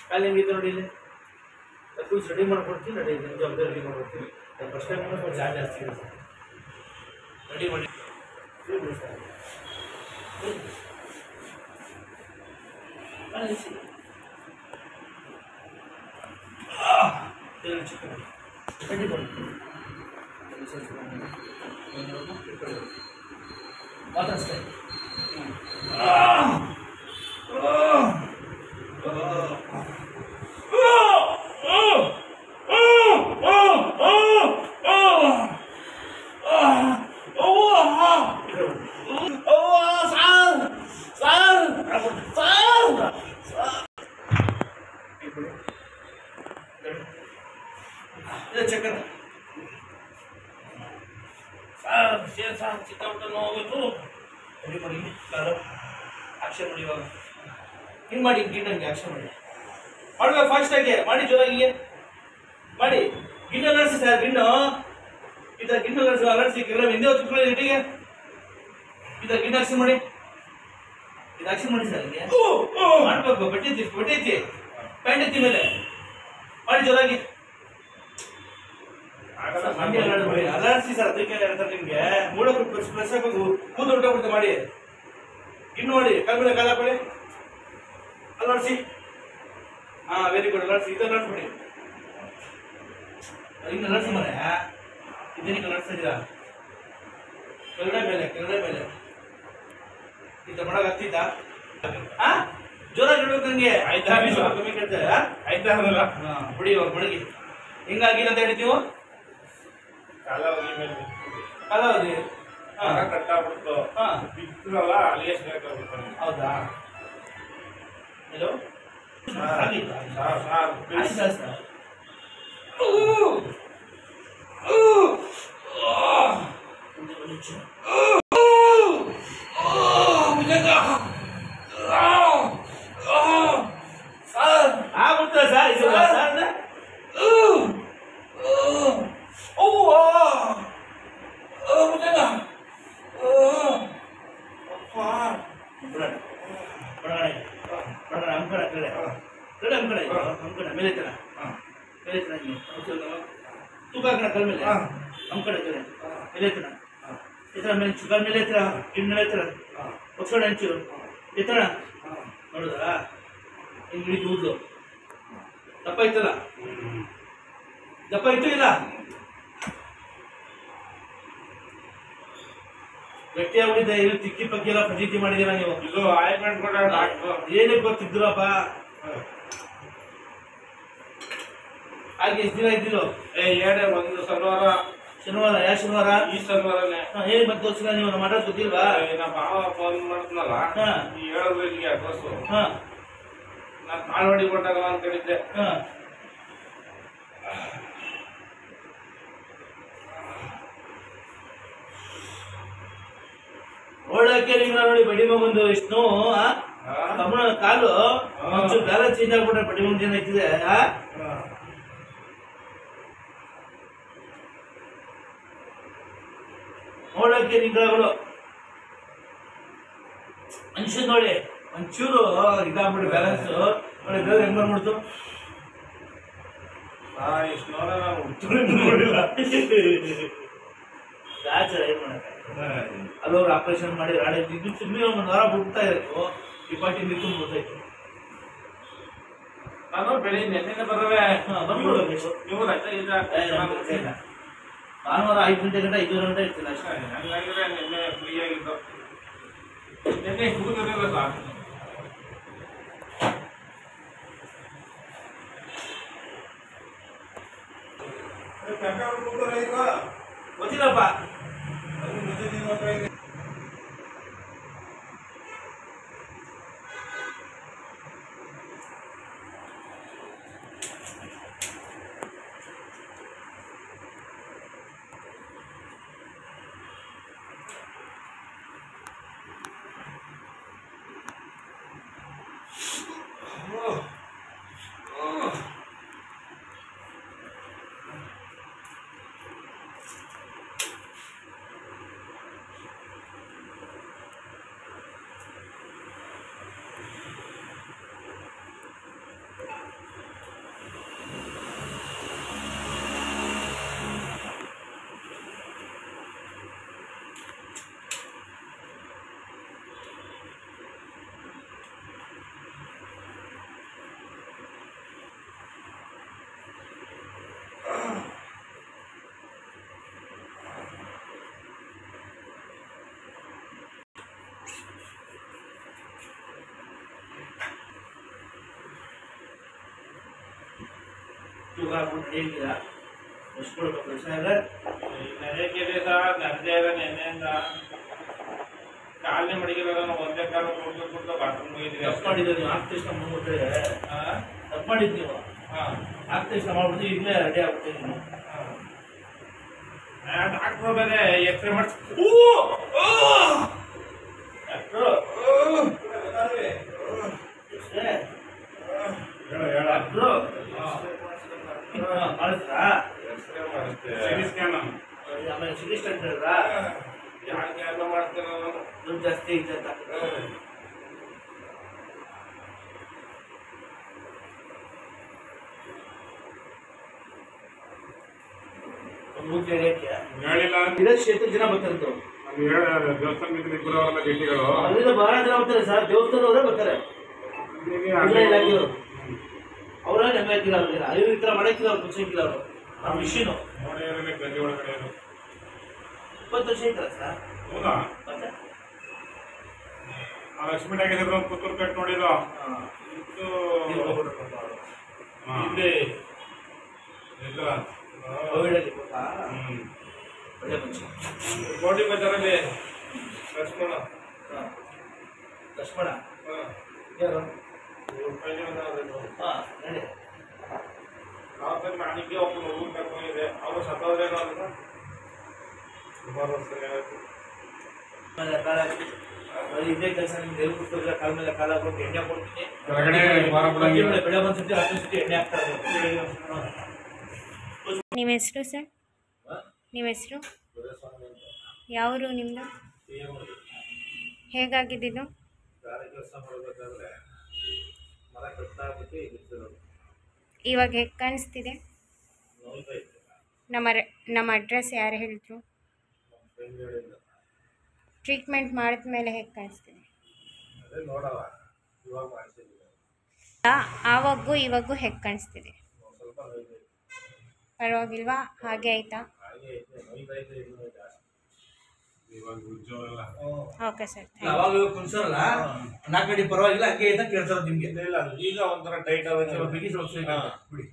ಕಾಲು ಹೆಂಗಿದೆ ನೋಡಿ ಇಲ್ಲಿ ಕೂಸ್ ರೆಡಿ ಮಾಡ್ಕೊಡ್ತೀನಿ. ರೆಡಿ ಇದೆ ಜವಾಬ್ದಾರಿ ರೆಡಿ ಮಾಡ್ಕೊಡ್ತೀನಿ. ಫಸ್ಟ್ ಟೈಮ್ ಸ್ವಲ್ಪ ಚಾರ್ಜ್ ಜಾಸ್ತಿ ಇದೆ ಸರ್. ರೆಡಿ ಮಾಡಿ ಚಿಕನ್ ರೆಡಿ ಮಾಡಿ ಮಾತಾಡ್ಸ್ತಾ ಚಿಕನ್ ಚಿಕ್ಕ ಊಟ ನೋವು ರೆಡಿ ಮಾಡಿ ಕಾಲು ಆಕ್ಷನ್ ಮಾಡಿ. ಇವಾಗ ಹಿಂಗೆ ಮಾಡಿ ಗಿಣ್ಣಂಗೆ ಆಕ್ಷನ್ ಮಾಡಿ ಮಾಡ್ಬೇಕು ಫಾಸ್ಟಾಗಿ ಮಾಡಿ ಜೋರಾಗಿ ಮಾಡಿ. ಗಿಣ್ಣು ಅಲರ್ಸಿ ಸರ್, ಗಿಣ್ಣು ಈ ಥರ ಗಿಣ್ಣು ಅಲರ್ಸಿ ಕೆಲವು ಹಿಂದೆ ಹೊತ್ಕೊಳ್ಳಿ ಇಟ್ಟಿಗೆ ಈ ಥರ ಗಿಣ್ಣು ಆಕ್ಷನ್ ಮಾಡಿ. ಇದು ಆಕ್ಷನ್ ಮಾಡಿ ಸರ್ ಹಿಂಗೆ ಮಾಡ್ಬೇಕು. ಬಟ್ಟೈತಿ ಪ್ಯಾಂಟ್ ಐತಿ ಮೇಲೆ ಮಾಡಿ ಜೋರಾಗಿ ಅಲರ್ಸಿ ಸರ್. ಅದಕ್ಕೆ ಹೇಳ್ತಾರೆ ನಿಮ್ಗೆ ಮೂಡಕ್ಕೆ ಪ್ರೆಸ್ ಹಾಕೋದು ಕೂದು ಹೊಟ್ಟೆ ಮಾಡಿ ಇನ್ನು ಮಾಡಿ ಕಾಲ ಮೇಲೆ ಕಾಲ ಹಾಕೊಳ್ಳಿ ಅಲರ್ಸಿ. ಹಾ ವೆರಿ ಗುಡ್ ಅಲರ್ಸಿ. ಇದು ಅಲರ್ಸ್ಬಿಡಿ ಇನ್ನು ಅಲರ್ಸಿ ಮನೆ ಇದೇನಿಗೆ ಅಲರ್ಸ್ತಾ ಇದ್ದೀರಾ ಕೆಳಗಡೆ ಮೇಲೆ ಇದು ಮಾಡಕ್ ಆಗ್ತಿದ್ದ ಜೋರಾಗಿ ಇಡ್ಬೇಕು ನಂಗೆ ಆಯ್ತಾ? ಕಮ್ಮಿ ಕೇಳ್ತಾರೆ ಆಯ್ತಾ? ಬಿಡಿ ಇವಾಗ ಮಡಗಿ ಹಿಂಗಾಗಿಲ್ಲ ಅಂತ ಹೇಳ್ತೀವಿ ಕಾಲಾವಧಿ ಕಟ್ಟಾಗ್ಬಿಡ್ತು. ಬಿತ್ತಲ್ಲ ಅಲ್ಲಿಗೆ ಬೇಕಾಗ್ಬಿಡ್ತು. ಹೌದಾ? ಹಲೋ ಆಗ್ಬಿಡ್ತ ಸರ್ ಇದು ಮೇಲೆ ತೂಕ ಹಾಕೋಣ ಕಲ್ ಮೇಲೆ ನಮ್ಮ ಕಡೆ ಮೇಲೆ ಎತ್ತಣ ಎತ್ತರ ಮೇಲೆ ಚುಗಾಲ್ ಮೇಲೆ ಎತ್ತರ ಗಿಣ್ಣ ಮೇಲೆ ಎತ್ತರ ಒಪ್ಸೋಣ ಹಂಚೂರು ಎತ್ತಣ ನೋಡುದಾ ಹಿಂಗೆ ಹಿಡಿದು ಉದ್ಲು ದಪ್ಪ ಇತ್ತಲ್ಲ ದಪ್ಪ ಇತ್ತು ಇಲ್ಲ ಗಟ್ಟಿ ಆಗ್ಬಿಟ್ಟಿದೆ. ಇಲ್ಲಿ ತಿಕ್ಕಿ ಪಕ್ಕಿ ಎಲ್ಲ ಫಜೀತಿ ಮಾಡಿದೀರ ನೀವು. ಇದು ಆಯಿಂಟ್ಮೆಂಟ್ ಕೂಡ ಏನಕ್ಕೆ ಗೊತ್ತಿದ್ರಪ್ಪ ಹಾಗೆ ಎಷ್ಟು ದಿನ ಇದ್ದಿಲ್ಲ? ಒಂದು ಶನಿವಾರ ಯಾವ ಶನಿವಾರ? ಈ ಶನಿವಾರನೇ. ಹೇಳಿ ಮತ್ತೆ ತೋರಿಸಿಲ್ಲ ನೀವು ನಮ್ಮ ಮಾತಾಡ್ ಗೊತ್ತಿಲ್ವಾ? ನಮ್ಮ ಮಾವ ಫೋನ್ ಮಾಡಿದ್ನಲ್ಲ ಹೇಳಿದ್ರೆ ಇಲ್ಲಿಗೆ ಅಡ್ರೆಸ್ಸು. ನಾನು ಮಾಲ್ವಾಡಿ ಕೊಟ್ಟಾಗ ಅನ್ಕೊಂಡಿದ್ದೆ. ನೋಡಕ್ಕೆ ನಿಮ್ಗೆ ನೋಡಿ ಬಡಿ ಮಗೊಂದು ಎಷ್ಟು ನೋವು ತಮ್ಮನ ಕಾಲು ಒಂಚೂರು ಬ್ಯಾಲೆನ್ಸ್ ಚೇಂಜ್ ಆಗ್ಬಿಟ್ರೆ ಬಡಿ ಮಗನ್ ಏನ್ ಐತಿದೆ. ನೋಡಕ್ಕೆ ನಿಗ್ರಹಗಳು ಮನುಷ್ಯನ್ ನೋಡಿ ಒಂಚೂರು ಇದಾಗ್ಬಿಟ್ಟು ಬ್ಯಾಲೆನ್ಸ್ ನೋಡಿ ಬೇರೆ ಹೆಂಗ್ ಬಂದ್ಬಿಡ್ತು. ಇಷ್ಟು ನೋಡ ನಾನು ನೋಡಿಲ್ಲ ಏನ್ ಮಾಡಕ್ಕೆ ಅಲ್ಲವ್ರು ಆಪರೇಷನ್ ಮಾಡಿ ರಾಡಿ ಸುಮ್ಮನೆ ಒಂದು ವಾರ ಬಿಡ್ತಾ ಇರೋದು ಈ ಪಾರ್ಟಿ ನಿಂತು ಗೊತ್ತಾಯ್ತು. ನಾನು ಬೆಳಿಗ್ಗೆ ನೆನ್ನೆ ಬರವೇ ನೀವು ಭಾನುವಾರ 5 ಗಂಟೆ 5 ಗಂಟೆ ಇರ್ತೀನಿ ಅಷ್ಟೇ. ಹಂಗಾಗಿದ್ರೆ ನಿನ್ನೆ ಫ್ರೀ ಆಗಿದ್ದು. ನಿನ್ನೆ ಹುಡುಗರಲ್ಲ ಸಾಕು. ಗೊತ್ತಿಲ್ಲಪ್ಪ ತೂಕ ಹಾಕ್ಬಿಟ್ಟು ಹೇಳಿಲ್ಲ ಎಷ್ಟು ಕೊಡ್ಬೇಕು ಸರ್ ನೆನೆಗಿದೆ ಸರ್ ನೆನೆದೇ ಇದೆ ನೆನೆಯಿಂದ ಕಾಲನೇ ಮಡಿಗೆಲ್ಲ ನಾವು ಒಂದೇ ಕಾಲ ಕೊಡ್ತಾ ಬಾತ್ರೂಮ್ ಹೋಗಿದ್ದೀವಿ ತಪ್ಪು ಮಾಡಿದ್ರೆ ನೀವು ಆಗ್ತ ತಕ್ಷಣ ಮುಂದೆ ತಪ್ಪು ಮಾಡಿದ್ದು ನೀವು ಆಗ್ತ ತಕ್ಷಣ ಮಾಡ್ಬಿಟ್ಟು ಈಗಲೇ ರೆಡಿ ಆಗ್ಬಿಡ್ತೀನಿ ನೀವು ಡಾಕ್ಟ್ರು ಬೇರೆ ಎಕ್ಸ್ರೇ ಮಾಡಿಸ್ ಡಾಕ್ಟ್ರು ಡಾಕ್ಟ್ರು ಮಾಡಿಸ್ರಾ ಆಮೇಲೆ ಸಿಟಿ ಸ್ಟೆಂಟ್ ಹೇಳಿದ್ರಾ ಯಾಕೆ ಎಲ್ಲ ಮಾಡ್ತೇನೆ ನಾನು ದುಡ್ಡು ಜಾಸ್ತಿ ಐತೆ ಅಂತ ಎಷ್ಟು ಜನ ಬರ್ತಾರೆ ದೇವಸ್ಥಾನ ಗಟ್ಟಿಗಳು ಅಲ್ಲಿಂದ ಬಹಳ ಜನ ಬರ್ತಾರೆ ಸರ್ ದೇವಸ್ಥಾನವರೇ ಬರ್ತಾರೆ ಇಲಾಖೆಯವರು ಅವರೇ ನೆಮ್ಮದಿ ಹಾಕಿಲ್ಲ ಅವ್ರಿಗೆ ಐದು ಈ ಥರ ಮಾಡಕ್ಕಿಲ್ಲ ಅವ್ರು ಮುಚ್ಚಿಕ್ಕಿಲ್ಲ ಅವರು ಆ ಮಿಷಿನು ಗದ್ದೆ ಒಳಗಡೆ 20 ವರ್ಷ ಐತಲ್ಲ ಸರ್ ಹೌದಾ ಮತ್ತೆ ಲಕ್ಷ್ಮೀ ಆಗಿದ್ರು ಪುತ್ತೂರು ಕಟ್ ನೋಡಿದ್ರು ಇಲ್ಲಿ ಕೋವಿಡಲ್ಲಿ ಒಳ್ಳೆ ಮನುಷ್ಯ ಗೋಟಿ ಬಜಾರಲ್ಲಿ ಲಕ್ಷ್ಮಣ ಲಕ್ಷ್ಮಣ ಯಾರು ನಡಿ ನಾನಿಗೆ ಒಬ್ಬನು ಊರು ಕರ್ಕೊಂಡಿದ್ದೆ ಅವರು ಸತ್ತೋದ್ರೇನೋ ಅಂತ ಸುಮಾರು ವರ್ಷ ಇದೇ ಕೆಲಸ ನಿಮ್ಗೆ ಎಲ್ಲಿ ಕೂತ್ಕೋದಿಲ್ಲ ಕಾಲ ಮೇಲೆ ಕಾಲ ಹಾಕೊಂಡು ಎಣ್ಣೆ ಕೊಡ್ತೀನಿ ಬೆಳೆ ಒಂದ್ಸತಿ 10 ಸತಿ ಎಣ್ಣೆ ಹಾಕ್ತಾ ನಿಮ್ಮ ಹೆಸರು ಸರ್ ನಿಮ್ಮ ಹೆಸರು ಯಾವರು ನಿಮ್ಮದು ಹೇಗಾಗಿದ್ದು ಇವಾಗ ಹೇಗೆ ಕಾಣಿಸ್ತಿದೆ ನಮ್ಮ ಅಡ್ರೆಸ್ ಯಾರು ಹೇಳಿದ್ರು ಟ್ರೀಟ್ಮೆಂಟ್ ಮಾಡಿದ್ಮೇಲೆ ಹೇಗೆ ಕಾಣಿಸ್ತಿದೆ ಆವಾಗೂ ಇವಾಗೂ ಹೇಗೆ ಕಾಣಿಸ್ತಿದೆ ಪರವಾಗಿಲ್ವಾ ಹಾಗೆ ಆಯ್ತಾ ಓಕೆ ಸರ್ ಅವಾಗ ಕುನ್ಸಲ್ಲ 4 ಗಂಟೆ ಪರವಾಗಿಲ್ಲ ಹಂಗೆ ಐತಾ ಕೇಳ್ತಾರ ನಿಮ್ಗೆ ಇಲ್ಲ ಈಗ ಒಂಥರ ಟೈಟ್ ಆಗುತ್ತೆ ಬಿಗಿ ಬಿಡಿ